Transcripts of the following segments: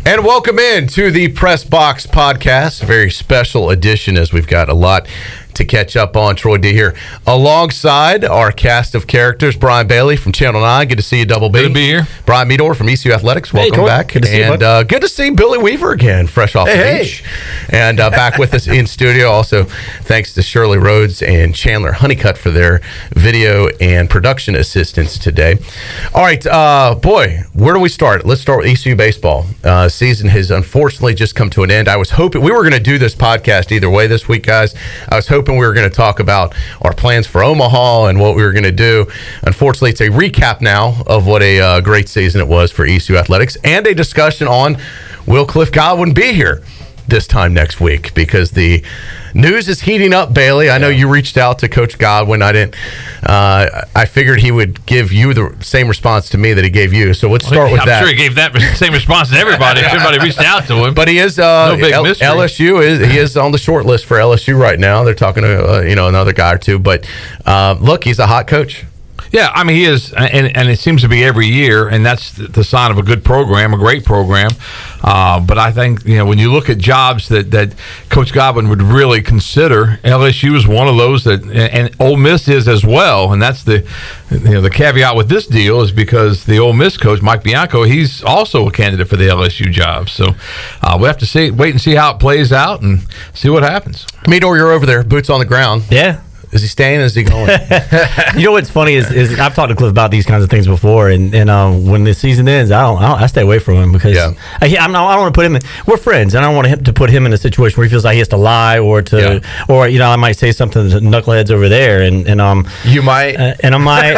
And welcome in to the Press Box Podcast, a very special edition as we've got a lot to catch up on. Troy D here alongside our cast of characters. Brian Bailey from Channel 9. Good to see you, Double B. Good to be here. Brian Meador from ECU Athletics. Welcome back. Good to see you, and good to see Billy Weaver again, fresh off the beach. And back with us in studio. Also, thanks to Shirley Rhodes and Chandler Honeycutt for their video and production assistance today. All right, boy, where do we start? Let's start with ECU Baseball. Season has unfortunately just come to an end. I was hoping we were going to do this podcast either way this week, guys. I was hoping we were going to talk about our plans for Omaha and what we were going to do. Unfortunately, it's a recap now of what a great season it was for ECU Athletics and a discussion on will Cliff Godwin be here this time next week, because the news is heating up, Bailey. I know you reached out to Coach Godwin. I didn't. I figured he would give you the same response to me that he gave you. So let's start with that. I'm sure he gave that same response to everybody. Everybody reached out to him. But he is no big mystery. LSU. He is on the short list for LSU right now. They're talking to another guy or two. But look, he's a hot coach. Yeah, I mean, he is, and it seems to be every year, and that's the sign of a good program, a great program. But I think, when you look at jobs that Coach Godwin would really consider, LSU is one of those and Ole Miss is as well. And that's the caveat with this deal is because the Ole Miss coach, Mike Bianco, he's also a candidate for the LSU job. So we have to wait and see how it plays out and see what happens. Meador, you're over there, boots on the ground. Yeah. Is he staying? Is he going? You know what's funny is I've talked to Cliff about these kinds of things before, and when the season ends, I stay away from him because I don't want to put him in. We're friends, and I don't want him to put him in a situation where he feels like he has to lie or I might say something to knuckleheads over there, and you might and I might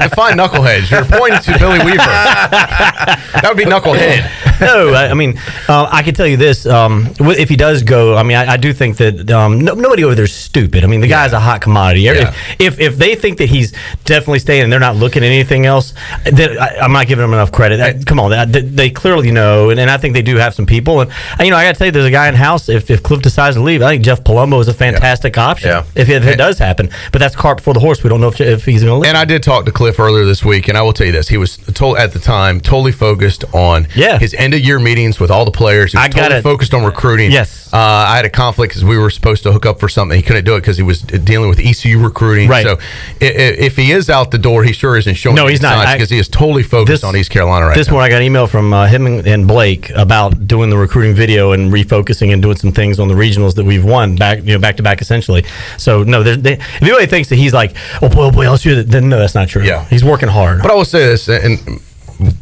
define knuckleheads. You're pointing to Billy Weaver. That would be knucklehead. No, I mean I can tell you this: if he does go, I mean I do think that nobody over there's stupid. I mean, the guy's a hot commodity. Yeah. If they think that he's definitely staying and they're not looking at anything else, then I'm not giving them enough credit. Come on, they clearly know, and I think they do have some people. And I got to tell you, there's a guy in house. If Cliff decides to leave, I think Jeff Palumbo is a fantastic option. Yeah. If it does happen, but that's cart before the horse. We don't know if he's going to leave. And I did talk to Cliff earlier this week, and I will tell you this: he was told at the time totally focused on his end of year meetings with all the players. He was totally focused on recruiting. Yes, I had a conflict because we were supposed to hook up for something. He couldn't do it because he was dealing with ECU recruiting. Right. So if he is out the door, he sure isn't showing. No, he's not, because he is totally focused on East Carolina right now. This morning I got an email from him and Blake about doing the recruiting video and refocusing and doing some things on the regionals that we've won back to back essentially. So no, if anybody thinks that he's like, oh boy, LSU, then no, that's not true. Yeah, he's working hard. But I will say this, and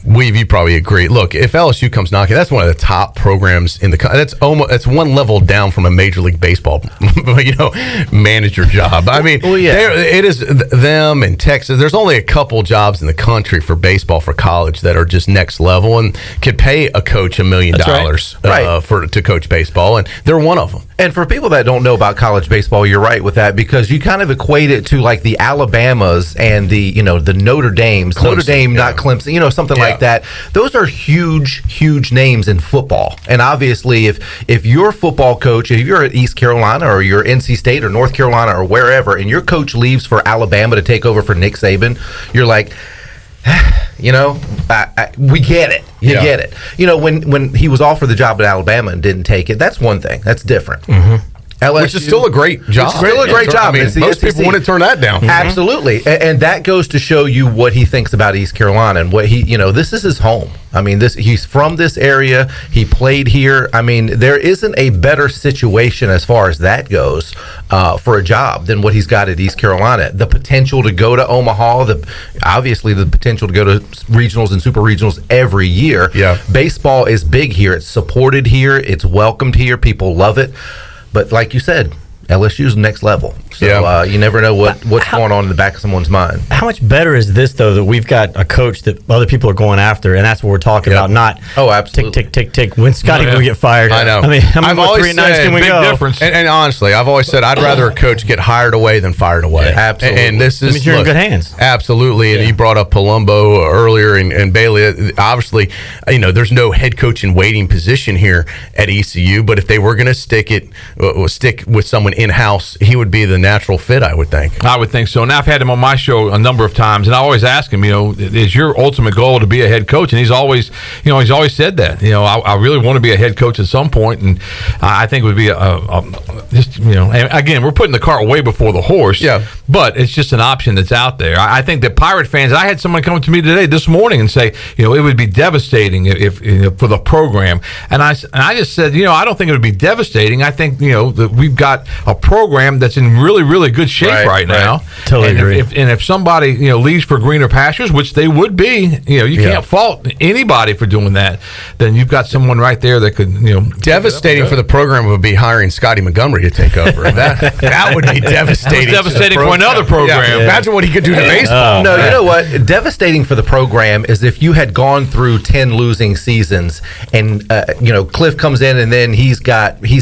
you probably agree. Look, if LSU comes knocking, that's one of the top programs in the country. That's one level down from a Major League Baseball, manager job. I mean, it is them and Texas. There's only a couple jobs in the country for baseball for college that are just next level and could pay a coach $1 million to coach baseball, and they're one of them. And for people that don't know about college baseball, you're right with that, because you kind of equate it to like the Alabamas and the Notre Dames, Clemson, Notre Dame, not Clemson, something like that. Those are huge names in football. And obviously, if your football coach, if you're at East Carolina or you're NC State or North Carolina or wherever, and your coach leaves for Alabama to take over for Nick Saban, you're like, we get it. You get it. When he was offered the job at Alabama and didn't take it, that's one thing. That's different. Mm-hmm. LSU, which is still a great job. Still a great job. I mean, most people wouldn't turn that down. Absolutely. And that goes to show you what he thinks about East Carolina and what this is his home. I mean, he's from this area. He played here. I mean, there isn't a better situation as far as that goes for a job than what he's got at East Carolina. The potential to go to Omaha, obviously the potential to go to regionals and super regionals every year. Yeah. Baseball is big here. It's supported here. It's welcomed here. People love it. But like you said, LSU's next level. So you never know what's going on in the back of someone's mind. How much better is this, though, that we've got a coach that other people are going after, and that's what we're talking about, not absolutely. tick. When Scotty can we get fired? I know. I mean, how many more 3 nights can we go? Difference. And honestly, I've always said I'd rather a coach get hired away than fired away. Yeah, absolutely. And this is, you're in good hands. Absolutely. And you brought up Palumbo earlier and Bailey. Obviously, there's no head coach in waiting position here at ECU, but if they were going to stick with someone in-house, he would be the natural fit, I would think. I would think so. And I've had him on my show a number of times, and I always ask him, is your ultimate goal to be a head coach? And he's always said that. I really want to be a head coach at some point, and I think it would be and again, we're putting the cart way before the horse. Yeah. But it's just an option that's out there. I think that Pirate fans. I had someone come to me this morning and say, it would be devastating if for the program, and I just said, I don't think it would be devastating. I think that we've got a program that's in really, really good shape right now. Totally agree. If somebody leaves for greener pastures, which they would be, you can't fault anybody for doing that. Then you've got someone right there that could devastating for the program would be hiring Scotty Montgomery to take over. that would be devastating. That's devastating for another program. Yeah. Imagine what he could do to baseball. No, you know what? Devastating for the program is if you had gone through 10 losing seasons, and Cliff comes in, and then he's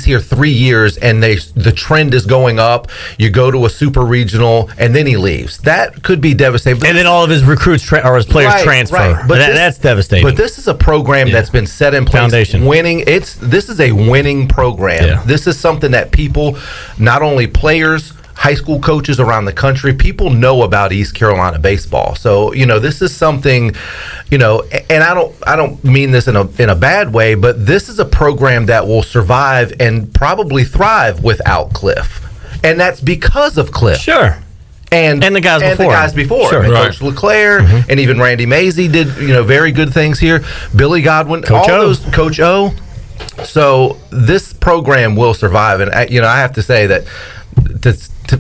here 3 years, and the trend is going up. You go to a super regional, and then he leaves. That could be devastating. And then all of his recruits or his players transfer. Right. But that's devastating. But this is a program that's been set in place. Foundation. Winning. This is a winning program. Yeah. This is something that people, not only players, high school coaches around the country, people know about East Carolina baseball. So this is something, and I don't mean this in a bad way, but this is a program that will survive and probably thrive without Cliff, and that's because of Cliff. Sure. And the guys before. Sure. Right. Coach LeClaire and even Randy Mazey did very good things here. Billy Godwin, Coach O. So this program will survive, and I have to say that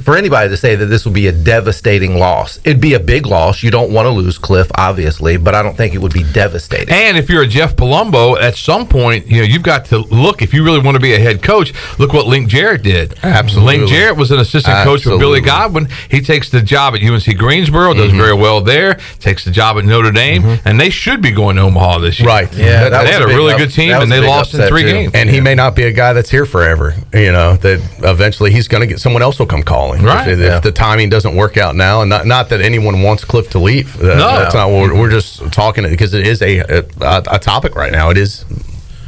for anybody to say that this will be a devastating loss, it'd be a big loss. You don't want to lose Cliff, obviously, but I don't think it would be devastating. And if you're a Jeff Palumbo, at some point, you've got to look, if you really want to be a head coach, look what Link Jarrett did. Absolutely. Link Jarrett was an assistant coach with Billy Godwin. He takes the job at UNC Greensboro, does very well there, takes the job at Notre Dame, and they should be going to Omaha this year. Right. Yeah, they had a really good team, and they lost in 3 games. And he may not be a guy that's here forever. That eventually he's going to get someone else will come calling. Right. If the timing doesn't work out now, and not that anyone wants Cliff to leave. That's not what we're just talking, because it is a topic right now. It is.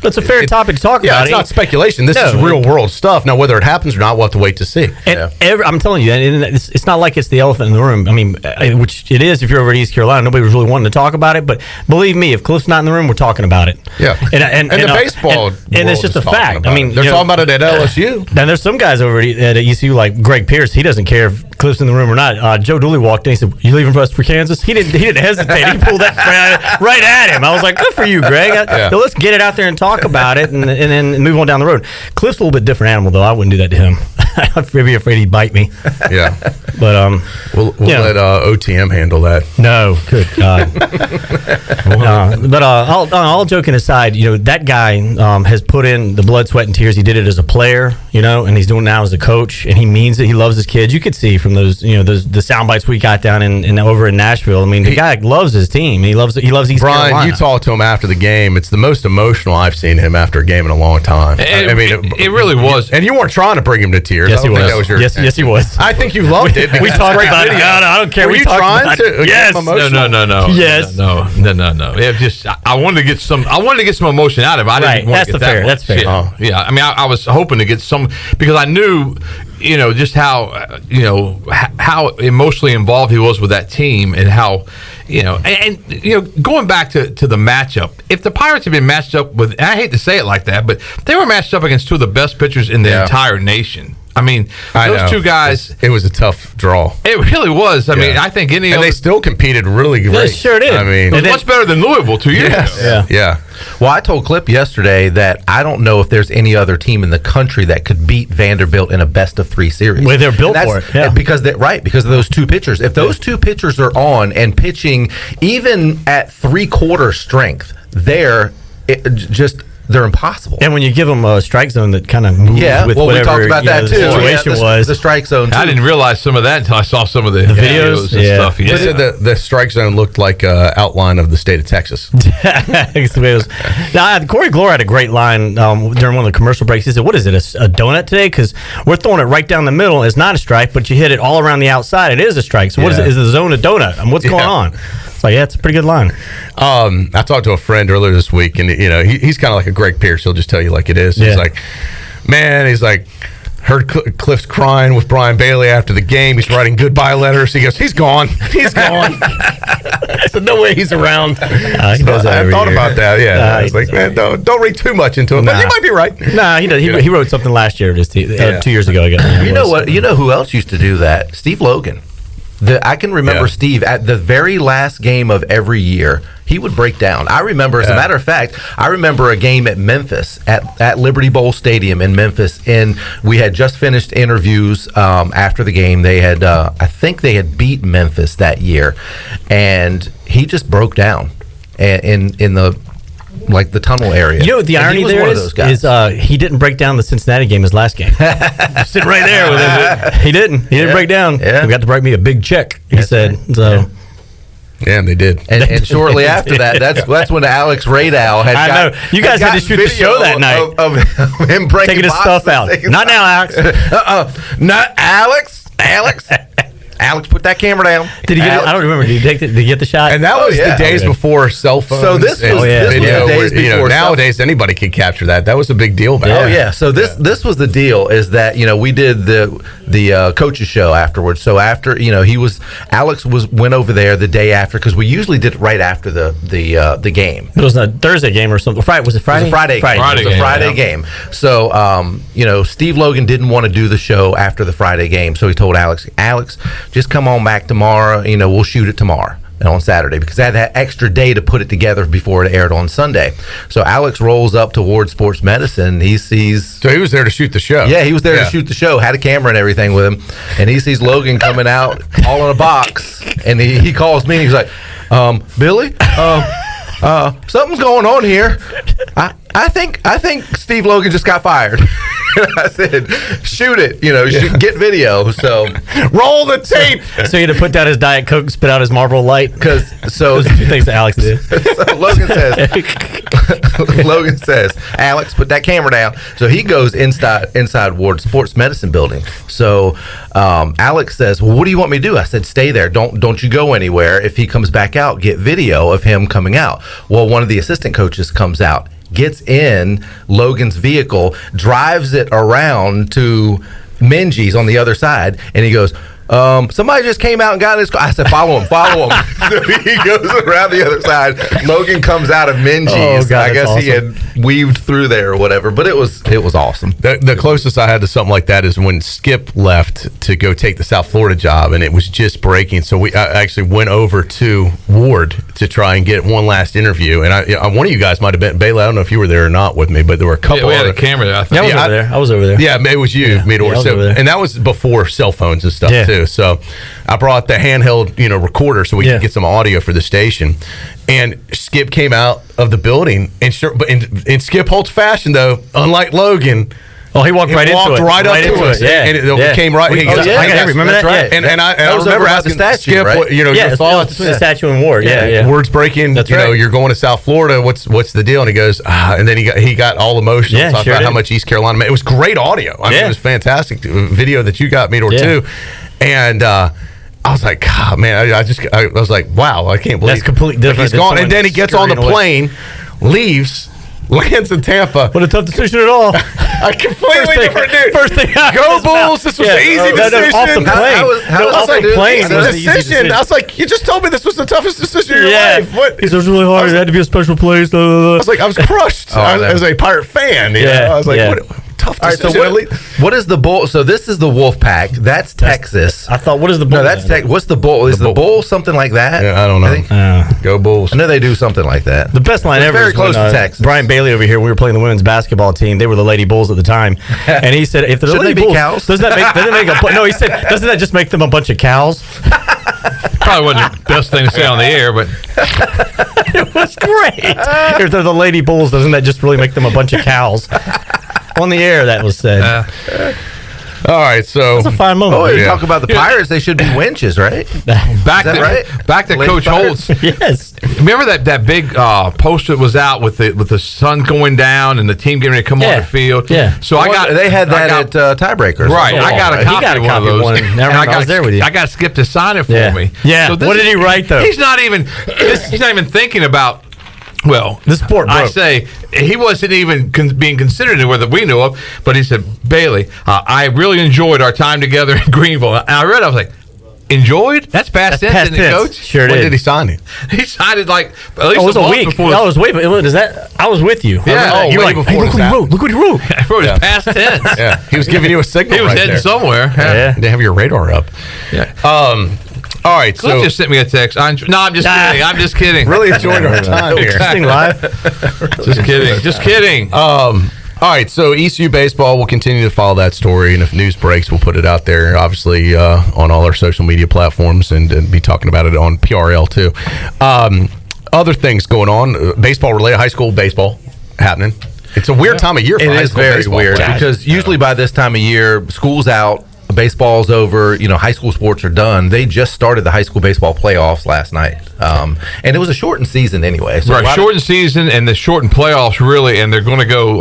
That's a fair topic to talk about. Yeah, it's not speculation. This is real world stuff. Now, whether it happens or not, we'll have to wait to see. And I'm telling you, and it's not like it's the elephant in the room. I mean, which it is if you're over at East Carolina. Nobody was really wanting to talk about it. But believe me, if Cliff's not in the room, we're talking about it. Yeah. And the baseball and it's just a fact. I mean, they're talking about it at LSU. And there's some guys over at ECU like Greg Pierce. He doesn't care if Cliff's in the room or not. Joe Dooley walked in. He said, "You leaving for us for Kansas?" He didn't hesitate. He pulled that right at him. I was like, "Good for you, Greg." So let's get it out there and talk about it, and then move on down the road. Cliff's a little bit different animal, though. I wouldn't do that to him. I'd be afraid he'd bite me. Yeah, but we'll let OTM handle that. No, good God. But all joking aside, that guy has put in the blood, sweat, and tears. He did it as a player, and he's doing it now as a coach, and he means it. He loves his kids. You could see from those, the sound bites we got down in over in Nashville. I mean, the guy loves his team. He loves East Carolina. Brian, you talked to him after the game. It's the most emotional I've seen him after a game in a long time. It really was. And you weren't trying to bring him to tears. Yes, I don't think that was your yes, he was. I think you loved it. We talked about it. No, I don't care. Were you trying to? Yes. No. Yes. No. It just I wanted to get some emotion out of it. I didn't want to get that much. That's fair. Yeah. I mean, I was hoping to get some, because I knew, just how emotionally involved he was with that team, and how, going back to the matchup. If the Pirates had been matched up with, and I hate to say it like that, but they were matched up against two of the best pitchers in the entire nation. I mean, those two guys. It was a tough draw. It really was. I mean, I think and they still competed really great. They sure did. I mean, it was much better than Louisville 2 years ago. Yeah. Well, I told Clip yesterday that I don't know if there's any other team in the country that could beat Vanderbilt in a best-of-3 series. Well, they're built for it. Yeah. Because of those two pitchers. If those two pitchers are on and pitching even at three-quarter strength, they're impossible. And when you give them a strike zone that kind of moves with whatever we talked about that the too. situation was. The strike zone, too. I didn't realize some of that until I saw some of the videos and stuff. Yeah. The strike zone looked like an outline of the state of Texas. Now, Corey Glore had a great line during one of the commercial breaks. He said, "What is it, a donut today? Because we're throwing it right down the middle. It's not a strike, but you hit it all around the outside. It is a strike. So what is it? Is the zone a donut? And what's going on?" It's like, it's a pretty good line. I talked to a friend earlier this week, and he's kind of like a Greg Pierce. He'll just tell you like it is. Yeah. He's like, man, Heard Cliff's crying with Brian Bailey after the game. He's writing goodbye letters. He goes, he's gone. He's gone. I said, no way he's around. I thought about that. Yeah, I was like, man, don't read too much into it. But you might be right. Nah, he does. He wrote something last year, 2 years ago. You know what? You know who else used to do that? Steve Logan. I can remember Steve at the very last game of every year. He would break down. I remember, as a matter of fact, I remember a game at Memphis at Liberty Bowl Stadium in Memphis, and we had just finished interviews after the game. They had, I think, they had beat Memphis that year, and he just broke down in the tunnel area. You know what the irony there is he didn't break down the Cincinnati game his last game. Sitting right there with him. He didn't break down. Yeah. He got to write me a big check, he said. So. Yeah, and they did. And shortly after that, that's when Alex Radau had I know. You guys had to shoot the show that night. Of him breaking taking his stuff out. Not now, Alex. Not Alex. Alex, put that camera down. Did he get it? I don't remember. Did he get the shot? And that was the days before cell phones. So this was the days before. Nowadays, anybody could capture that. That was a big deal back then. Oh yeah. So this was the deal, is that we did the coaches show afterwards. So after Alex went over there the day after, because we usually did it right after the game. It was a Thursday game or something. Was it Friday? It was a Friday game. It was a Friday game. So Steve Logan didn't want to do the show after the Friday game, so he told Alex, just come on back tomorrow. We'll shoot it tomorrow and on Saturday, because I had that extra day to put it together before it aired on Sunday. So Alex rolls up to Ward Sports Medicine. He sees. So he was there to shoot the show. Yeah, he was there to shoot the show. Had a camera and everything with him, and he sees Logan coming out all in a box, and he calls me and he's like, Billy, something's going on here. I think Steve Logan just got fired. I said, shoot it, get video. So roll the tape. So he had to put down his Diet Coke, spit out his Marlboro Light. Those are two things that Alex did. So Logan says, Alex, put that camera down. So he goes inside Ward Sports Medicine building. So Alex says, well, what do you want me to do? I said, stay there. Don't you go anywhere. If he comes back out, get video of him coming out. Well, one of the assistant coaches comes out, gets in Logan's vehicle, drives it around to Minji's on the other side, and he goes, somebody just came out and got in his car. I said, follow him. So he goes around the other side. Logan comes out of Minji's. I guess awesome. He had weaved through there or whatever, but it was awesome. The closest I had to something like that is when Skip left to go take the South Florida job, and it was just breaking. So I actually went over to Ward to try and get one last interview. And one of you guys might have been, Bailey, I don't know if you were there or not with me, but there were a couple. Yeah, we had a camera there, I think. I was over there. Yeah, it was you, Meador. And that was before cell phones and stuff, too. So I brought the handheld, recorder so we could get some audio for the station. And Skip came out of the building, and in Skip Holt's fashion, though, unlike Logan. Oh, he walked right into it. Yeah. And it came right. I remember that. Right. Yeah. And I remember asking statue, Skip, right? your thoughts. Between the statue and Ward. Yeah. Word's breaking. That's right. You're going to South Florida. What's the deal? And he goes, and then he got all emotional, talking about how much East Carolina meant. It was great audio. I mean, it was fantastic video that you got, Meador, too. And I was like, God, man, I was like, wow, I can't believe that's completely different. He's gone, and then he gets on the plane, leaves, lands in Tampa. What a tough decision at all. A completely different dude. First thing, go Bulls! This was an easy decision. Off the plane. Off the plane. Easy decision. I was like, you just told me this was the toughest decision of your life. What? He said it was really hard. It had to be a special place. I was like, I was crushed as a Pirate fan. You know? I was like, what? Tough decision. All right, so what is the Bull? So this is the Wolf Pack. That's Texas. I thought, what is the Bull? No, that's Texas. What's the Bull? Is the Bull something like that? Yeah, I don't know. Go Bulls. I know they do something like that. The best line ever. Very close to Texas. Brian Bailey over here. We were playing the women's basketball team. They were the Lady Bulls at the time, and he said, "If they're Lady Bulls, cows? doesn't that make no?" He said, "Doesn't that just make them a bunch of cows?" Probably wasn't the best thing to say on the air, but it was great. If they're the Lady Bulls, doesn't that just really make them a bunch of cows? On the air, that was said. All right, so that's a fine moment. Oh, you talk about the Pirates; they should be winches, right? Back to Coach Holtz. Yes. Remember that big poster that was out with the sun going down and the team getting ready to come on the field. Yeah. So they had that at tiebreakers. Right. I got a copy of one of those. I was there with you. I got Skip to sign it for me. Yeah. So what did he write though? He's not even thinking about Well, the sport broke. I say he wasn't even being considered anywhere that we knew of, but he said, Bailey, I really enjoyed our time together in Greenville. And I read it, I was like, enjoyed? That's past tense, past isn't it, tense. Coach? Sure When did. did he sign it? He signed it like at least it was a a month week. before. I was I was with you. Yeah. You were way like, before hey, look this what he happened. wrote. Look what he wrote. I wrote it past tense. Yeah, he was giving you a signal. He was right heading there. somewhere. Yeah. They have your radar up. Yeah. All right, Cliff so just sent me a text. No, I'm just kidding. I'm just kidding. really enjoying our time here. This thing live. Just kidding. Just kidding. All right, so ECU baseball, we'll continue to follow that story, and if news breaks, we'll put it out there, obviously, on all our social media platforms, and be talking about it on PRL too. Other things going on, baseball related, high school baseball happening. It's a weird time of year for It high is school very baseball weird players. because usually by this time of year, school's out, baseball's over, high school sports are done. They just started the high school baseball playoffs last night. And it was a shortened season anyway. So Right, shortened season and the shortened playoffs, really, and they're going to go,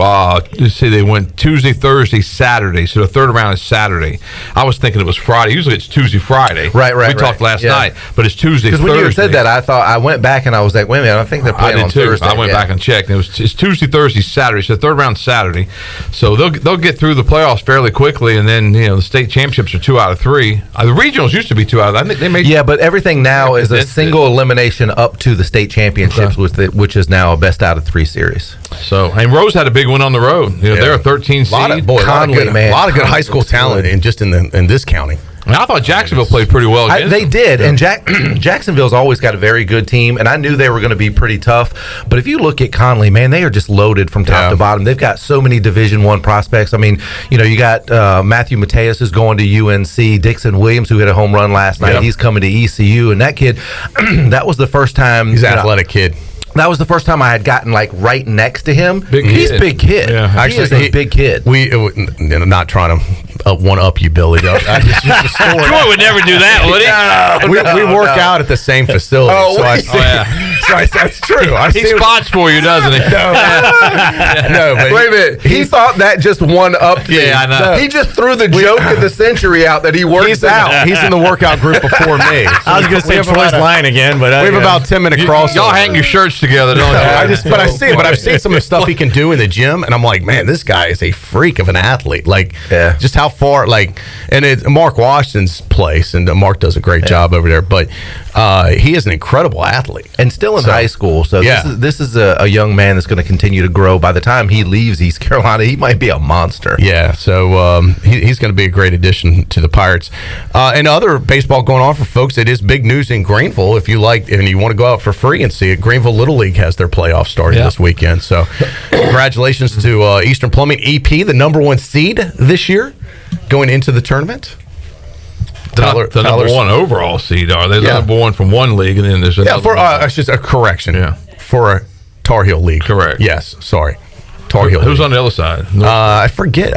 let's see, they went Tuesday, Thursday, Saturday, so the third round is Saturday. I was thinking it was Friday. Usually it's Tuesday, Friday. Right. We talked last Yeah. night, but it's Tuesday, Because Thursday. when you said that, I went back and I was like, wait a minute, I think they're I playing did on too. Thursday. I went back and checked. It's Tuesday, Thursday, Saturday. So the third round Saturday. So they'll get through the playoffs fairly quickly, and then the state championships are 2 out of 3. The regionals used to be 2 out of. I think they made. Yeah, but everything now is a condensed single elimination up to the state championships, which is now a best out of 3 series. So and Rose had a big one on the road. They're a 13 seed. A lot of good high school talent in this county. And I thought Jacksonville played pretty well against They them. did, and Jacksonville's always got a very good team, and I knew they were going to be pretty tough. But if you look at Conley, man, they are just loaded from top to bottom. They've got so many Division I prospects. I mean, you got Matthew Mateus is going to UNC, Dixon Williams, who hit a home run last night. He's coming to ECU, and that kid, that was the first time. He's an athletic kid. That was the first time I had gotten right next to him. He's a big kid. Yeah. Actually, he's a big kid. Not trying to one up you, Billy. Though. Troy would never do that, would he? We work out at the same facility. That's true. He spots for you, doesn't he? No, but wait a minute. He thought that just one up. Yeah, I know. He just threw the joke of the century out that he works out. He's in the workout group before me. I was going to say Troy's lying again, but We have about 10-minute crossover. Y'all hang your shirts together, don't you? I've seen some of the stuff he can do in the gym, and I'm like, man, this guy is a freak of an athlete. Just how far, and it's Mark Washington's place, and Mark does a great job over there, but he is an incredible athlete. And still in high school. So this is a young man that's going to continue to grow. By the time he leaves East Carolina, he might be a monster. Yeah, so he's going to be a great addition to the Pirates. And other baseball going on for folks, it is big news in Greenville. If you like, and you want to go out for free and see it, Greenville Little League has their playoffs starting this weekend. So congratulations to Eastern Plumbing EP, the #1 seed this year, going into the tournament. The number 1 overall seed, are they? The number 1 from one league, and then there's another. It's just a correction. Yeah. For a Tar Heel league. Correct. Yes. Sorry. Tar Heel. Who's league. on the other side? I forget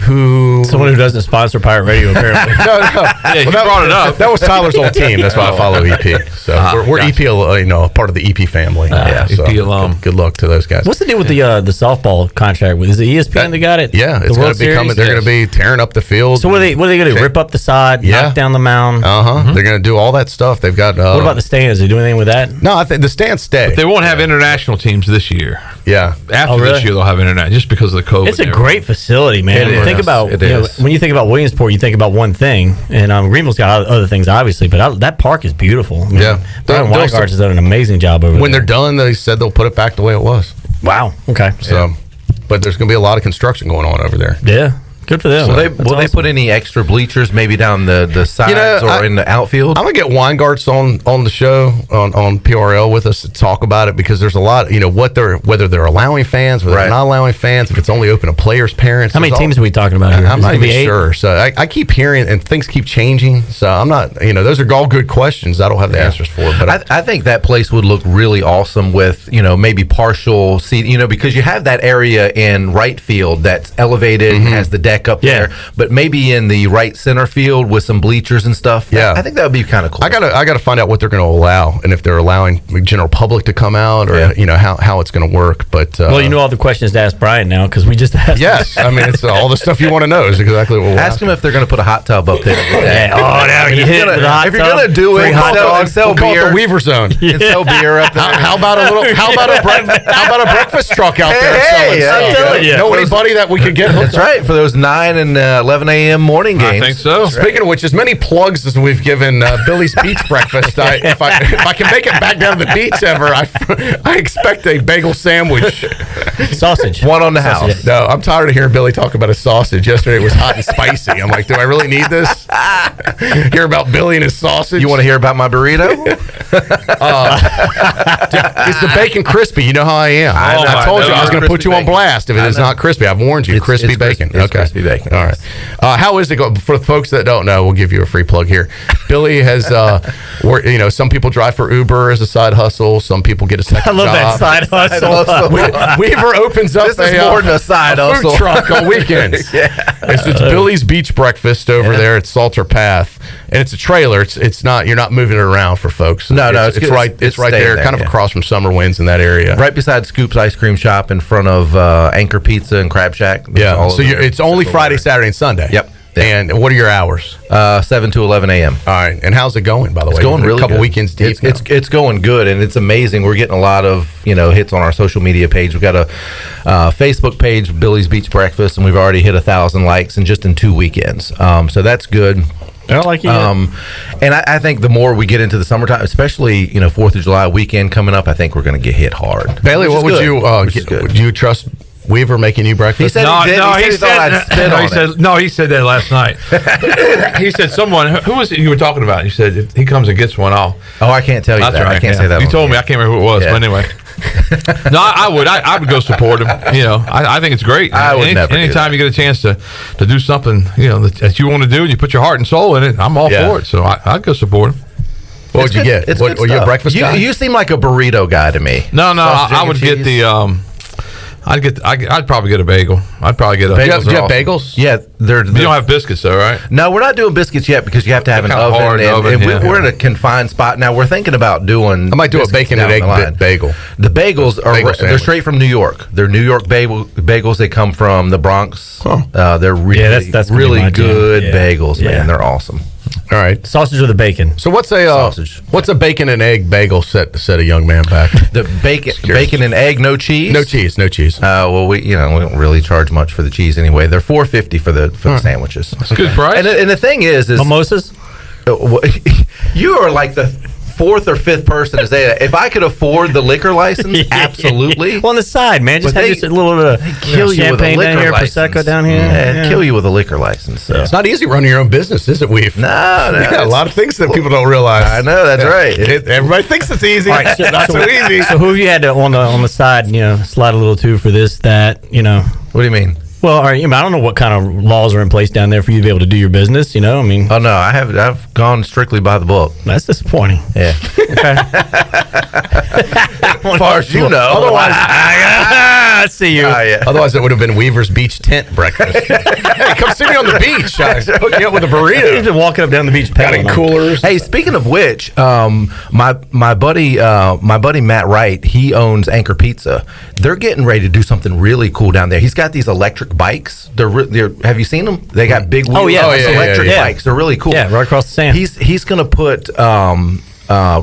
who. someone who doesn't sponsor Pirate Radio, apparently. No. Yeah, he brought it up. That was Tyler's old team. That's why I follow EP. So we're gotcha. EP, part of the EP family. EP alum. Good luck to those guys. What's the deal with the softball contract? Is it ESPN that got it? Yeah, The it's going World to be coming. Series? They're going to be tearing up the field. So what are they going to do? Rip up the side, knock down the mound? They're going to do all that stuff. They've got. What about the stands? Are they doing anything with that? No, I think the stands stay. They won't have international teams this year. Yeah. After really? this year, they'll have international just because of the COVID. It's a and great facility, man. It is. Think about It is. when you think about Williamsport, you think about one thing, and Greenville's got other things, obviously. But that park is beautiful. I mean, Yeah. Brian They'll- Weigart's has done an amazing job over When there. they're done, they said they'll put it back the way it was. Wow. Okay. So, but there's going to be a lot of construction going on over there. Yeah. Good for them. Will That's they awesome. put any extra bleachers maybe down the sides or in the outfield? I'm gonna get Weingarts on the show on PRL with us to talk about it because there's a lot. Whether they're allowing fans, whether they're not allowing fans, if it's only open to players' parents. How many teams are we talking about here? I'm Is it not gonna be even 8? sure. So I keep hearing and things keep changing. So I'm not. Those are all good questions. I don't have the answers for. But I think that place would look really awesome with maybe partial seat. Because you have that area in right field that's elevated and has the deck deck up there, but maybe in the right center field with some bleachers and stuff. Yeah, I think that would be kind of cool. I gotta find out what they're going to allow, and if they're allowing the general public to come out, or how it's going to work. But well, all the questions to ask Brian now, because we just asked. Yes, I mean it's all the stuff you want to know is exactly what we'll ask him if they're going to put a hot tub up there. If you're going to do it, sell beer, the Weaver Zone, and sell beer up there. How about a breakfast truck out there? I'm telling you, know anybody that we could get? That's right, for those 9 and 11 a.m. morning games. I think so. Speaking of which, as many plugs as we've given Billy's Beach Breakfast, if I can make it back down to the beach ever, I expect a bagel sandwich, sausage, one on the house. No, I'm tired of hearing Billy talk about a sausage. Yesterday it was hot and spicy. I'm like, do I really need this? Hear about Billy and his sausage? You want to hear about my burrito? Is the bacon crispy? You know how I am. I told you I was going to put you on blast if it is not crispy. I've warned you. Crispy bacon. It's crispy bacon. All right. How is it going? For the folks that don't know, we'll give you a free plug here. Billy has, some people drive for Uber as a side hustle. Some people get a second job. I love that side hustle. Weaver opens up more than a side hustle. Food truck on weekends. It's Billy's Beach Breakfast over there at Salter Path, and it's a trailer. It's not. You're not moving it around for folks. It's right. It's right there, kind of across from Summer Winds in that area, right beside Scoop's Ice Cream Shop, in front of Anchor Pizza and Crab Shack. Yeah. So it's only Friday, Saturday, and Sunday. Yep. And what are your hours? 7 to 11 a.m. All right. And how's it going, by the way? It's going really good. A couple weekends deep. It's going good, and it's amazing. We're getting a lot of hits on our social media page. We've got a Facebook page, Billy's Beach Breakfast, and we've already hit 1,000 likes in just 2 weekends. So that's good. I don't like it. And I think the more we get into the summertime, especially 4th of July weekend coming up, I think we're going to get hit hard. Bailey, what would you would you trust Weaver making you breakfast? He said he said that last night. He said who was it you were talking about? He said if he comes and gets one, I can't tell you that. Right, I can't say that. You told me. I can't remember who it was, but anyway. No, I would go support him. I think it's great. I would never. Anytime you get a chance to do something, that you want to do, and you put your heart and soul in it, I'm all for it. So I'd go support him. What would you get? Were you a breakfast guy? You seem like a burrito guy to me. No, I would get the. I'd probably get a bagel. I'd probably get a. Do you have bagels? Yeah, you don't have biscuits though, right? No, we're not doing biscuits yet because you have to have an oven. We're in a confined spot now. We're thinking about doing. I might do a bacon and egg bagel. The bagels they're straight from New York. They're New York bagels. They come from the Bronx. They're really that's really good bagels, man. They're awesome. All right, sausage or the bacon. So what's a bacon and egg bagel set a young man back? The bacon and egg, no cheese. No cheese. Well, we don't really charge much for the cheese anyway. They're $4.50 for the sandwiches. That's a good price. And the thing is mimosas. You are like the 4th or 5th person to say that. If I could afford the liquor license, absolutely. Well, on the side, man, just have just a little kill you with a champagne liquor down here, license. Prosecco down here. Kill you with a liquor license. So. It's not easy running your own business, is it, Weave? No. A lot of things that people don't realize. I know, that's right. Everybody thinks it's easy. Right, not so easy. So who you had to, on the side, slide a little to for this, that, What do you mean? Well, I don't know what kind of laws are in place down there for you to be able to do your business. I mean. Oh no, I've gone strictly by the book. That's disappointing. Yeah. Okay. As far as you know. Otherwise, I see you. Otherwise, it would have been Weaver's Beach tent breakfast. Hey, come see me on the beach. Hook you up with a burrito. You've been walking up down the beach, got coolers. Hey, speaking of which, my buddy Matt Wright, he owns Anchor Pizza. They're getting ready to do something really cool down there. He's got these electric bikes. They're have you seen them? They got big wheels. Electric bikes. They're really cool. Yeah, right across the sand. He's going to put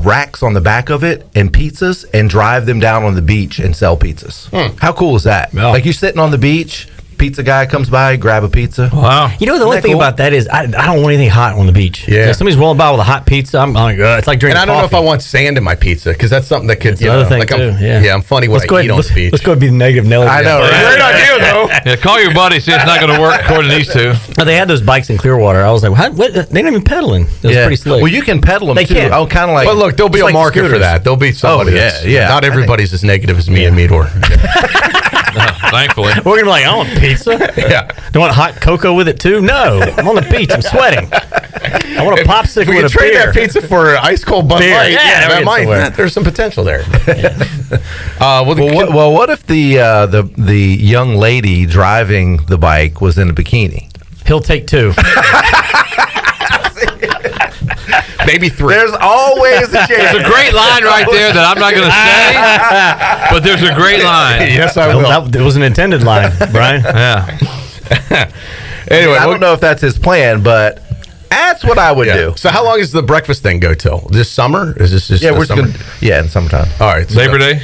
racks on the back of it and pizzas and drive them down on the beach and sell pizzas. How cool is that? Wow. Like you're sitting on the beach, pizza guy comes by, grab a pizza. Wow. The only thing about that is I don't want anything hot on the beach. Yeah. If somebody's rolling by with a hot pizza, I'm like, it's like drinking And I don't know if I want sand in my pizza because that's something that could, another thing too. I'm funny when I eat on the beach. Let's go be the negative Nelly. I know, right? Great idea, though. Yeah, call your buddy. See, it's not going to work according to these two. They had those bikes in Clearwater. I was like, what? They didn't even pedaling. It was pretty slick. Well, you can pedal them too. Can. Oh, kind of like. But look, there'll be a market for that. There'll be somebody. Not everybody's as negative as me and Meador. Thankfully. We're going to be like, I want pizza. Yeah. You want hot cocoa with it too? No. I'm on the beach. I'm sweating. I want a popsicle with a trade beer. that pizza for ice cold Bud Light. There's some potential there. What if the young lady driving the bike was in a bikini? He'll take 2. Maybe 3. There's always a chance. There's a great line right there that I'm not going to say, but there's a great line. Yes, I will. That was an intended line, Brian. Yeah. Anyway, I don't know if that's his plan, but that's what I would do. So how long does the breakfast thing go till? This summer? Is this just Yeah, we're summer? just gonna, in sometime. All right. Labor Day?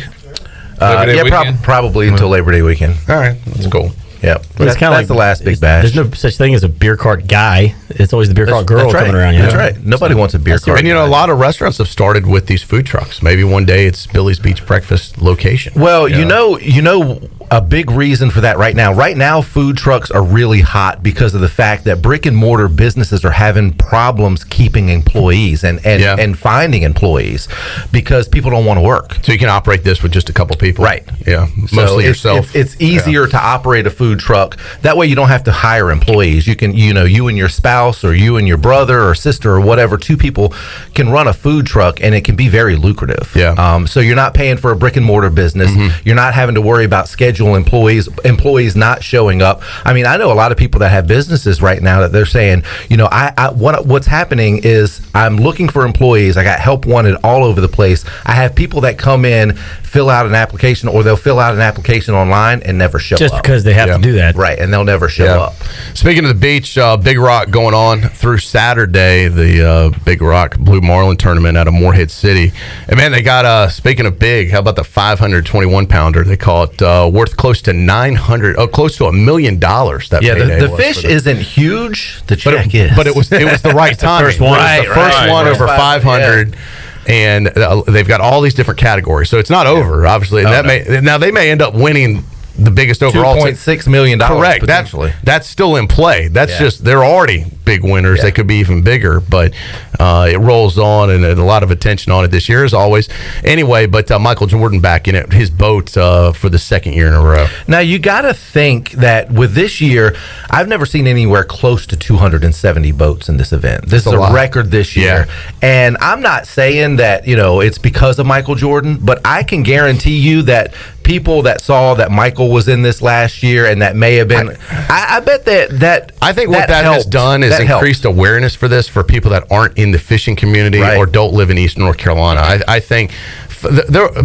Labor Day weekend? Probably until Labor Day weekend. All right. That's cool. Yeah, It's kind of like the last big bash. There's no such thing as a beer cart guy. It's always the beer cart girl That's right. coming around. That's right. Nobody wants a beer cart. And a lot of restaurants have started with these food trucks. Maybe one day it's Billy's Beach Breakfast location. Well, you know, a big reason for that right now. Right now, food trucks are really hot because of the fact that brick and mortar businesses are having problems keeping employees and finding employees because people don't want to work. So you can operate this with just a couple people, right? Yeah, mostly yourself. It's easier to operate a food truck. That way, you don't have to hire employees. You can, you and your spouse, or you and your brother or sister or whatever, 2 people can run a food truck, and it can be very lucrative. Yeah. So you're not paying for a brick and mortar business. You're not having to worry about schedule employees not showing up. I mean, I know a lot of people that have businesses right now that they're saying, what's happening is I'm looking for employees. I got help wanted all over the place. I have people that come in, fill out an application, or they'll fill out an application online and never show up. Just because they have to do that. Right, and they'll never show up. Speaking of the beach, Big Rock going on through Saturday, the Big Rock Blue Marlin tournament out of Morehead City. And man, they got, speaking of big, how about the 521 pounder? They call it worth close to close to $1 million. That the fish isn't huge. The check is. But it was the right time. First one. The first one over 500. Yeah. And they've got all these different categories, so it's not over, obviously. And they may end up winning the biggest overall. $2.6 million. Correct. Potentially. That's still in play. That's just, they're already big winners. They could be even bigger, but it rolls on, and a lot of attention on it this year, as always. Anyway, but Michael Jordan back in it, his boat for the second year in a row. Now, you got to think that with this year, I've never seen anywhere close to 270 boats in this event. This is a record this year. And I'm not saying that, it's because of Michael Jordan, but I can guarantee you that people that saw that Michael was in this last year, and that may have been, I bet that I think what that has done is increased awareness for this for people that aren't in the fishing community or don't live in East North Carolina. I think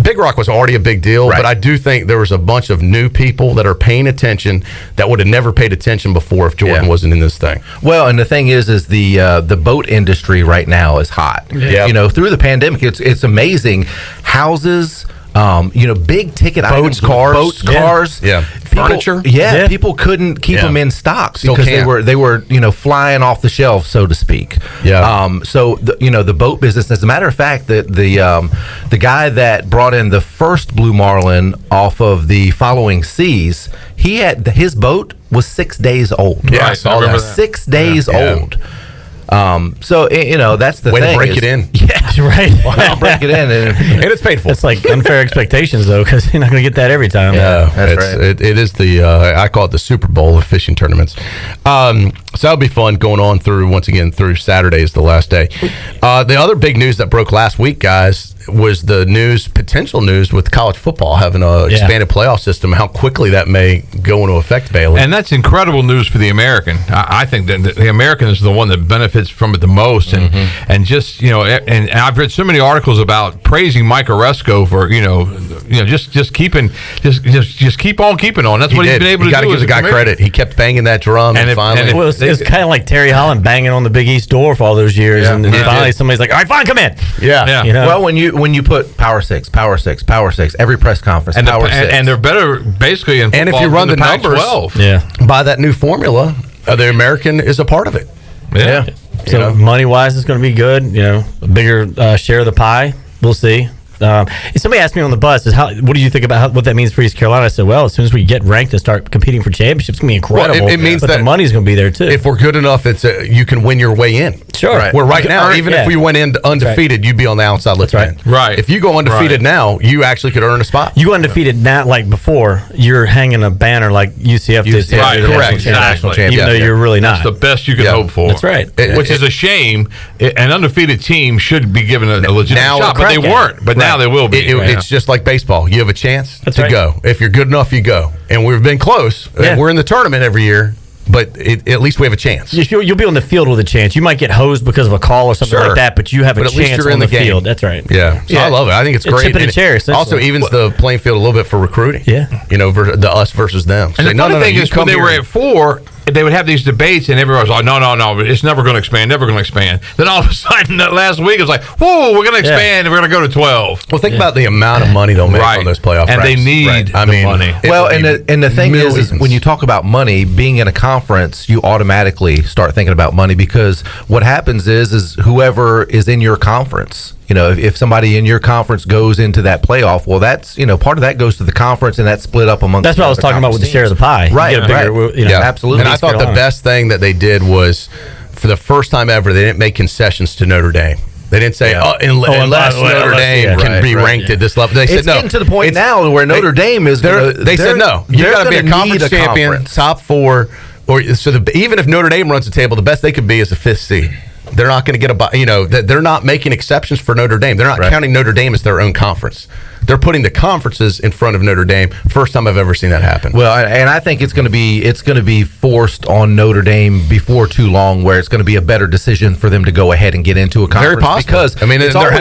Big Rock was already a big deal, but I do think there was a bunch of new people that are paying attention that would have never paid attention before if Jordan wasn't in this thing. Well, and the thing is the boat industry right now is hot. Through the pandemic, it's amazing. Houses, big ticket items, cars, furniture. People couldn't keep them in stock Still because can't. they were flying off the shelf, so to speak. So the boat business. As a matter of fact, the guy that brought in the first Blue Marlin off of the Following Seas, his boat was 6 days old. Yeah, I saw that. 6 days old. So that's the way thing. To break it in. Yeah, right. I'll break it in, and it's painful. It's like unfair expectations, though, because you're not going to get that every time. Yeah, that's right. It is the I call it the Super Bowl of fishing tournaments. So that'll be fun going on through Saturday is the last day. The other big news that broke last week, guys, was the potential news with college football having a expanded playoff system. How quickly that may go into effect, Bailey. And that's incredible news for the American. I think that the American is the one that benefits from it the most. And just and I've read so many articles about praising Mike Oresco for just keep on keeping on. That's what he's been able to do. You got to give the guy credit. He kept banging that drum, and finally, it's kind of like Terry Holland banging on the Big East door for all those years, and then finally somebody's like, "All right, fine, come in." Yeah. Well, when you put Power Six, every press conference, and Power Six, and they're better basically in football. And if you run the numbers, by that new formula, the American is a part of it. Yeah. So money wise, it's going to be good. A bigger share of the pie. We'll see. Somebody asked me on the bus, what do you think about what that means for East Carolina? I said, well, as soon as we get ranked and start competing for championships, it's going to be incredible. Well, it means but that the money's going to be there, too. If we're good enough, you can win your way in. Sure. Right. Where right now, even if we went in undefeated, you'd be on the outside looking in. Right. If you go undefeated now, you actually could earn a spot. You go undefeated now, like before, you're hanging a banner like UCF did. Right, correct. Exactly. Even though you're really not. That's the best you can hope for. That's right. Which is a shame. An undefeated team should be given a legitimate shot, but they weren't. But now they will be. It's just like baseball. You have a chance to right. go. If you're good enough, you go. And we've been close. Yeah. We're in the tournament every year. but at least we have a chance. You'll be on the field with a chance. You might get hosed because of a call or something like that, but you have a at least chance you're on in the game. field. That's right. Yeah. So I love it. I think it's great. Chipping a chair, also evens the playing field a little bit for recruiting. Yeah. You know, the us versus them. And the funny thing is, when they were at 4, they would have these debates, and everyone was like, no, it's never going to expand, never going to expand. Then all of a sudden, that last week, it was like, whoa, we're going to expand, and we're going to go to 12. Well, think about the amount of money they'll make on those playoff and ranks. they need the money. Well, and the thing is when you talk about money, being in a conference, you automatically start thinking about money, because what happens is whoever is in your conference, you know, if somebody in your conference goes into that playoff, well, that's, you know, part of that goes to the conference, and that's split up amongst. That's what I was talking about with the share of the pie. Right. You get a bigger, you know, absolutely. And I thought the best thing that they did was, for the first time ever, they didn't make concessions to Notre Dame. They didn't say, unless Notre Dame can be ranked at this level. They said, no. It's getting to the point now where Notre Dame is. They said, no. You got to be a conference champion, top 4. Even if Notre Dame runs the table, the best they could be is a 5th seed. They're not going to get they're not making exceptions for Notre Dame. They're not counting Notre Dame as their own conference. They're putting the conferences in front of Notre Dame. First time I've ever seen that happen. Well, and I think it's going to be forced on Notre Dame before too long, where it's going to be a better decision for them to go ahead and get into a conference. Very possible. Because I mean,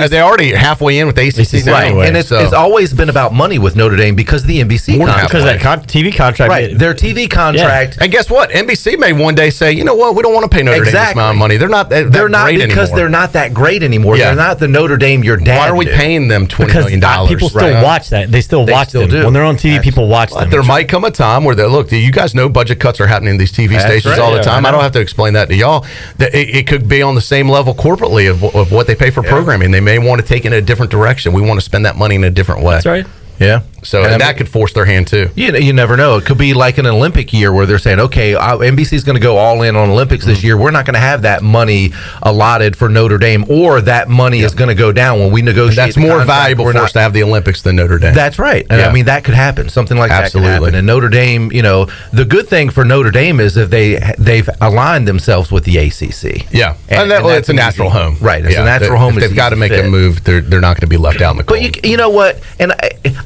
they're already halfway in with the ACC now. Right, Anyway, and it's always been about money with Notre Dame because of the NBC contract. Because of that TV contract. Right, their TV contract. And guess what? NBC may one day say, you know what, we don't want to pay Notre Dame this amount of money. They're not that great because anymore. they're not that great anymore. Yeah. They're not the Notre Dame your dad. Why are we paying them $20 million? People still watch that. They still watch them. When they're on TV, people watch them. There might come a time where look, you guys know budget cuts are happening in these TV stations all the time. I don't have to explain that to y'all. It could be on the same level corporately of what they pay for programming. They may want to take it in a different direction. We want to spend that money in a different way. That's right. Yeah. So and that could force their hand too. You never know. It could be like an Olympic year where they're saying, okay, NBC is going to go all in on Olympics this year. We're not going to have that money allotted for Notre Dame, or that money is going to go down when we negotiate. That's more valuable for us to have the Olympics than Notre Dame. That's right. And I mean, that could happen. Something like that could happen. And Notre Dame, you know, the good thing for Notre Dame is that they've aligned themselves with the ACC. Yeah. And it's a natural home. Right. It's a natural home. If they've got to make a move, they're not going to be left out in the cold. But you know what? And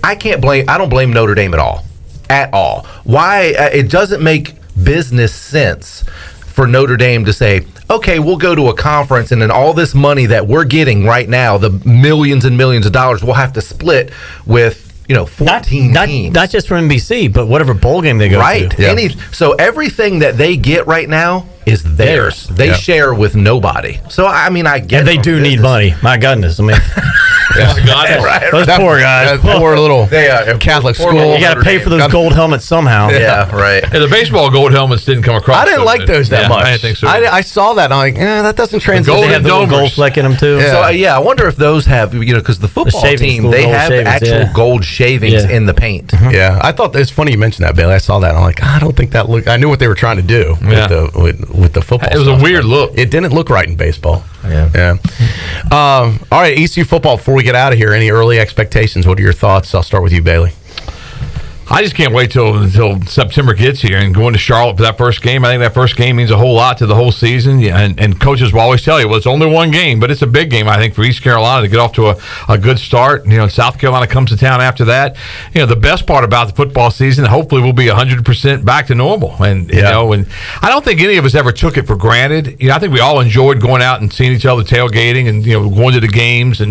I don't blame Notre Dame at all. Why? It doesn't make business sense for Notre Dame to say, okay, we'll go to a conference, and then all this money that we're getting right now, the millions and millions of dollars, we'll have to split with 14 teams. Not just from NBC, but whatever bowl game they go to. Right. Yeah. So everything that they get right now is theirs. They share with nobody. So, I mean, I get and they do need money. My goodness. I mean, those poor guys. Poor little Catholic school. You got to pay for those gold helmets somehow. Yeah, right. And the baseball gold helmets didn't come across. I didn't like those that much. I didn't think so. I saw that, and I'm like, that doesn't translate. They have the little gold fleck in them, too. Yeah. So, I wonder if those have, because the football team, they have actual gold shavings in the paint. Yeah, I thought it's funny you mentioned that, Bailey. I saw that, and I'm like, I don't think that looked. I knew what they were trying to do with the football. It was a weird look. It didn't look right in baseball. Yeah. All right, ECU football. Before we get out of here, any early expectations? What are your thoughts? I'll start with you, Bailey. I just can't wait until September gets here and going to Charlotte for that first game. I think that first game means a whole lot to the whole season. Yeah, and coaches will always tell you, well, it's only one game, but it's a big game, I think, for East Carolina to get off to a good start. South Carolina comes to town after that. The best part about the football season, hopefully, we'll be 100% back to normal. And and I don't think any of us ever took it for granted. I think we all enjoyed going out and seeing each other tailgating and going to the games.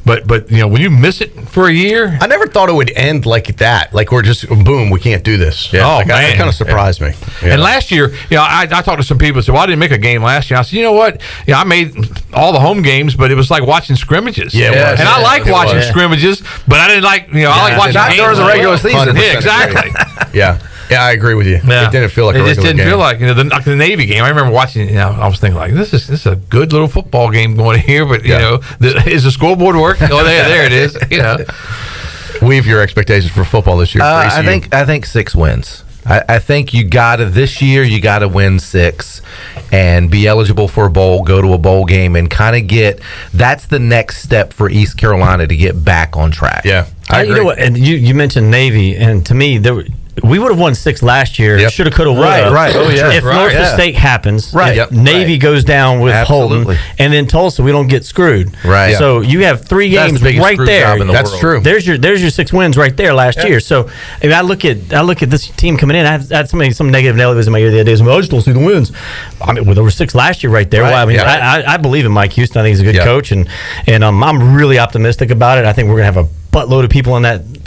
But when you miss it for a year, I never thought it would end like that. Like we're just boom, we can't do this. Yeah. Man, that kind of surprised me. Yeah. And last year, I talked to some people and said, well, I didn't make a game last year. I said, you know what? I made all the home games, but it was like watching scrimmages. Yeah, and I like watching scrimmages, but I didn't like, I like watching not games during the regular season. Yeah, exactly. Yeah, I agree with you. Yeah. It didn't feel like it a just regular didn't game. feel like the Navy game. I remember watching. I was thinking like, this is a good little football game going here, but is the scoreboard working? There it is. Weave your expectations for football this year. I think 6 wins. I think this year you got to win 6 and be eligible for a bowl, go to a bowl game, and kind of that's the next step for East Carolina to get back on track. Yeah, I agree. You know what? And you mentioned Navy, and to me, we would have won 6 last year. Yep. Shoulda, coulda, woulda. Right. Oh, yeah. If Right, Norfolk yeah. State happens, Right. if Yep. Navy Right. goes down with Absolutely. Holton, and then Tulsa, we don't get screwed. Right. So you have 3 That's games the biggest right screw there. job in the That's world. true. There's your 6 wins right there last year. So if I look at this team coming in. I had some negative Nellies in my ear the other day. I just don't see the wins. I mean, well, there were 6 last year right there. Right. Well, I mean, Yeah. I believe in Mike Houston. I think he's a good Yeah. coach, and I'm really optimistic about it. I think we're gonna have a buttload of people in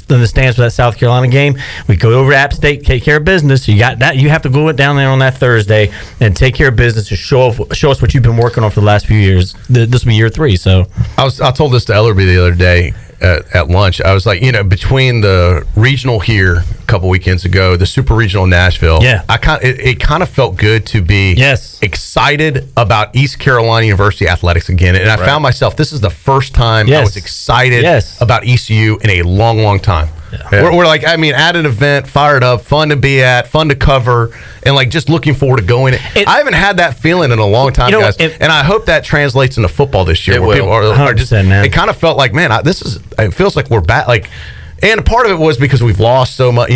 the stands for that South Carolina game. We go over to App State, take care of business. You got that. You have to go down there on that Thursday and take care of business and show us what you've been working on for the last few years. This will be year 3. So I told this to Ellerby the other day at lunch. I was like, between the regional here a couple weekends ago, the super regional in Nashville, it kind of felt good to be excited about East Carolina University athletics again. And I found myself, this is the first time I was excited about ECU in a long, long time. Yeah. We're like, at an event, fired up, fun to be at, fun to cover, and like just looking forward to going. I haven't had that feeling in a long time, guys, and I hope that translates into football this year. Where people are just, it kind of felt like, man, it feels like we're back. Like, and part of it was because we've lost so much.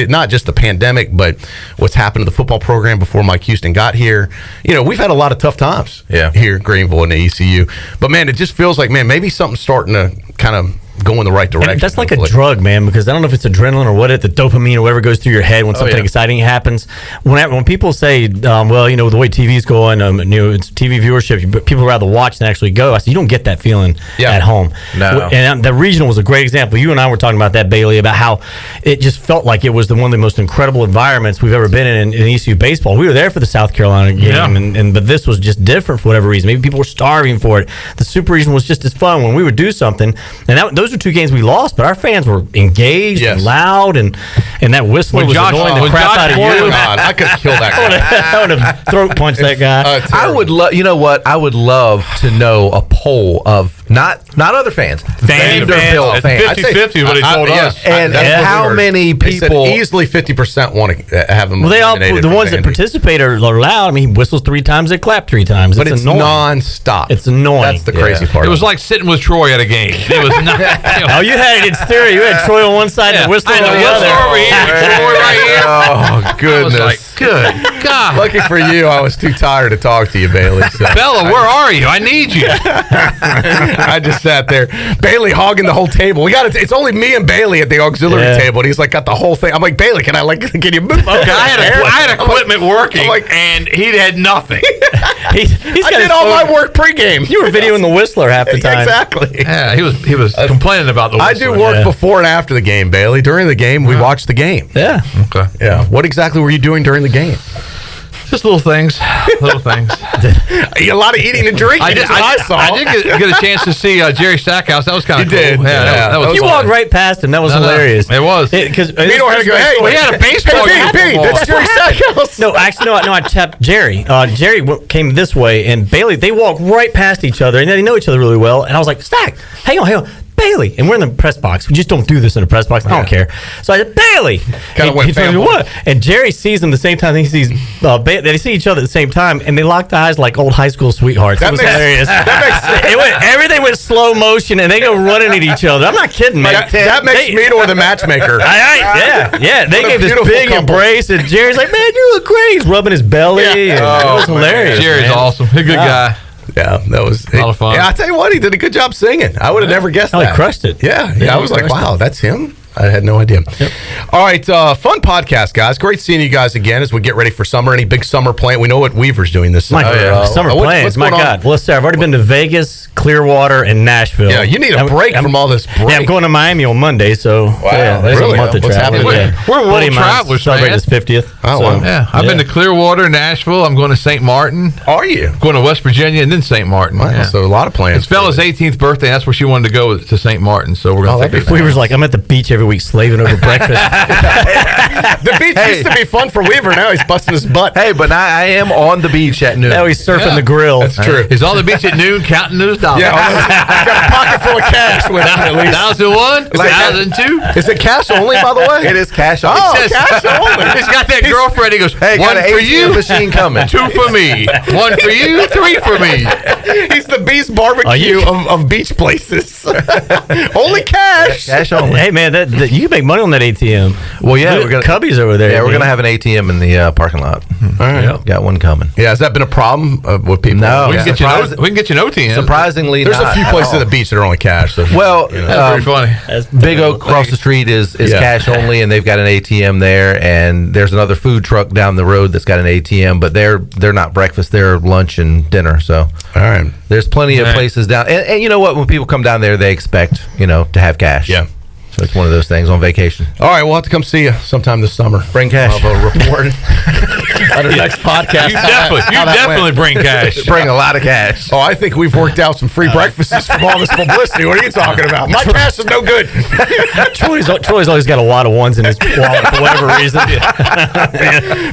Not just the pandemic, but what's happened to the football program before Mike Houston got here. We've had a lot of tough times here in Greenville and the ECU. But man, it just feels like, man, maybe something's starting to kind of go in the right direction. And that's like a drug, man, because I don't know if it's adrenaline or the dopamine or whatever goes through your head when something exciting happens. When people say, the way TV's going, it's TV viewership, but people rather watch than actually go. I said, you don't get that feeling at home. No. And the regional was a great example. You and I were talking about that, Bailey, about how it just felt like it was one of the most incredible environments we've ever been in ECU baseball. We were there for the South Carolina game, but this was just different for whatever reason. Maybe people were starving for it. The super regional was just as fun when we would do something, and those were 2 games we lost, but our fans were engaged and loud, and that whistler was annoying the crap out of you. I could kill that guy. I would have throat punched that guy. I would love. You know what? I would love to know a poll of not other fans, Vanderbilt fans. 50-50 what they told us. And how many people? Easily 50% want to have them. Well, the ones that participate are loud. I mean, he whistles 3 times, they clap 3 times. But it's annoying. Non-stop. It's annoying. That's the crazy part. It was like sitting with Troy at a game. It was not. Oh, you had it in stereo. You had Troy on one side and Whistler on the other. Over here, Troy right here. Oh, goodness. I was like, good God. Lucky for you, I was too tired to talk to you, Bailey. So. Bella, where are you? I need you. I just sat there. Bailey hogging the whole table. It's only me and Bailey at the auxiliary table, and he's like got the whole thing. I'm like, Bailey, can you move? Okay, I had equipment working, and he had nothing. I did all my work pregame. You were videoing the Whistler half the time. Exactly. Yeah, he was complaining about the Whistler. I do work before and after the game, Bailey. During the game, we watch the game. Yeah. Okay. Yeah. What exactly were you doing during the game? Just little things. A lot of eating and drinking. I did get a chance to see Jerry Stackhouse. That was kind of cool. Did. Yeah, that was you fun. walked right past him. That was hilarious. It was. Because Meador had to go, hey, we had a baseball game. That's Jerry Stackhouse. No, actually, I tapped Jerry. Jerry came this way, and Bailey, they walked right past each other, and they know each other really well. And I was like, Stack, hang on. Bailey, and we're in the press box. We just don't do this in the press box. I don't care. So I said, Bailey. Kind of went family. What? And Jerry sees them the same time. He sees they see each other at the same time, and they locked eyes like old high school sweethearts. It was hilarious. Everything went slow motion, and they go running at each other. I'm not kidding, man. That makes Meador the matchmaker. Yeah. They gave this big embrace, and Jerry's like, man, you look great. He's rubbing his belly. It was hilarious. Jerry's awesome. A good guy. Yeah, that was a lot of fun. Yeah, I tell you what, he did a good job singing. I would have never guessed that. He crushed it. Yeah, I was like, wow, that's him. I had no idea. Yep. All right, fun podcast, guys. Great seeing you guys again as we get ready for summer. Any big summer plan? We know what Weaver's doing this summer. Summer plans. My God. Well, let's say I've already been to Vegas, Clearwater, and Nashville. Yeah, you need a break from all this break. Yeah, I'm going to Miami on Monday, so there's a month of travel. We're world travelers, celebrating his 50th. Oh, wow. Yeah, I've been to Clearwater, Nashville. I'm going to St. Martin. Are you? Going to West Virginia and then St. Martin. Wow, so a lot of plans. It's Bella's 18th birthday. That's where she wanted to go, to St. Martin, so we're going to take her. Weaver's like, I'm at the beach every week slaving over breakfast. The beach beach used to be fun for Weaver. Now he's busting his butt. Hey, but I am on the beach at noon. Now he's surfing the grill. That's true. He's on the beach at noon counting those dollars. Yeah, he's got a pocket full of cash with him at least. 1,001, 1,002. Is it cash only, by the way? It is cash only. Oh, Says- cash only. He's got that girlfriend. He goes, Hey, got one an for ATM you, machine coming. 2 for me, 1 for you, 3 for me. He's the Beast barbecue of beach places. Only cash. Cash only. Hey man, you can make money on that ATM. Well, yeah, Look we're gonna Cubby's over there. Yeah, we're man. gonna have an ATM in the parking lot. All right. Got one coming. Yeah, has that been a problem with people? No. We Yeah. can get you an OTM. Surprisingly, There's not a few at places all. at the beach that are only cash. So, Well, That's very funny. Big Oak across the street is Yeah. cash only, and they've got an ATM there. And there's another food truck down the road that's got an ATM, but they're not breakfast; they're lunch and dinner. So all right. there's plenty of Right. places down. And you know what? When people come down there, they expect to have cash. Yeah. So it's one of those things on vacation. All right, we'll have to come see you sometime this summer. Bring cash. Have a report at our next podcast. You definitely bring cash. Bring a lot of cash. Oh, I think we've worked out some free breakfasts from all this publicity. What are you talking about? My cash is no good. Troy's always got a lot of ones in his wallet for whatever reason.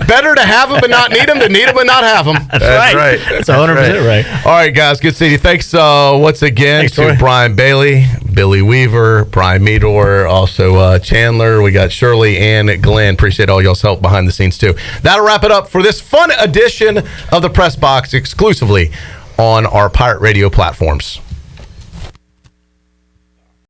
Better to have them and not need them than need them and not have them. That's right. That's 100% right. All right, guys. Good seeing you. Thanks once again Thanks, to Troy. Brian Bailey, Billy Weaver, Brian Meador, also Chandler. We got Shirley and Glenn. Appreciate all y'all's help behind the scenes, too. That'll wrap it up for this fun edition of the Press Box exclusively on our Pirate Radio platforms.